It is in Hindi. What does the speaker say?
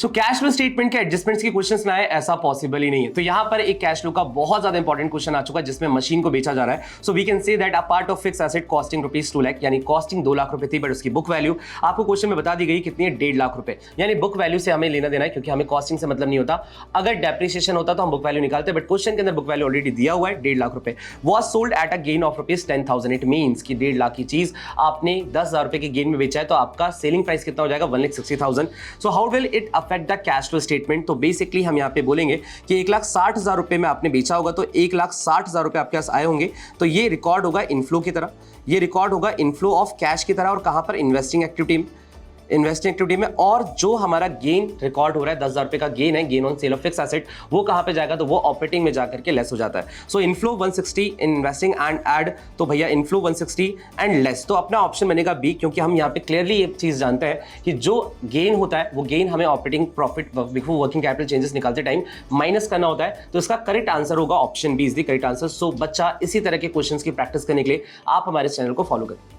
सो कैश फ्लो स्टेटमेंट के एडजस्टमेंट्स के क्वेश्चंस ना आए ऐसा पॉसिबल ही नहीं है। तो यहां पर एक कैश फ्लो का बहुत ज्यादा इंपॉर्टेंट क्वेश्चन आ चुका है जिसमें मशीन को बेचा जा रहा है। So we can say that a part of fix asset costing rupees 2 lakh, यानी कॉस्टिंग 2 लाख रुपए थी, बट उसकी बुक वैल्यू आपको क्वेश्चन में बता दी गई कितनी है, 1.5 लाख रुपए। यानी बुक वैल्यू से हमें लेना देना है क्योंकि हमें कॉस्टिंग से मतलब नहीं होता। अगर डेप्रिसिएशन होता तो हम बुक वैल्यू निकालते, बट क्वेश्चन के अंदर बुक वैल्यू ऑलरेडी दिया हुआ है 1.5 लाख रुपए। Was sold at a gain of rupees 10,000। It means कि 1.5 लाख की चीज आपने 10,000 रुपए के गेन में बेचा है तो आपका सेलिंग प्राइस कितना हो जाएगा, 1,60,000। So how will it affect the cash flow statement? तो बेसिकली हम यहाँ पे बोलेंगे कि 1,60,000 रुपए में आपने बेचा होगा तो 1,60,000 रुपए आपके पास आए होंगे, तो ये रिकॉर्ड होगा इनफ्लो की तरह, ये रिकॉर्ड होगा इनफ्लो ऑफ कैश की तरह। और कहां पर? इन्वेस्टिंग एक्टिविटी में। और जो हमारा गेन रिकॉर्ड हो रहा है 10,000 रुपए का गेन है, gain on sale of fix asset, वो कहां पे जाएगा? तो वो ऑपरेटिंग में जाकर के लेस हो जाता है। सो इनफ्लो 160 इन्वेस्टिंग एंड ऐड, तो भैया इनफ्लो 160 एंड लेस, तो अपना ऑप्शन बनेगा बी, क्योंकि हम यहाँ पे क्लियरली ये चीज जानते हैं कि जो गेन होता है वो गेन हमें operating profit before working capital changes निकालते टाइम माइनस करना होता है। तो इसका करेक्ट आंसर होगा option B is the correct answer. So बच्चा इसी तरह के क्वेश्चंस की प्रैक्टिस करने के लिए आप हमारे चैनल को फॉलो करें।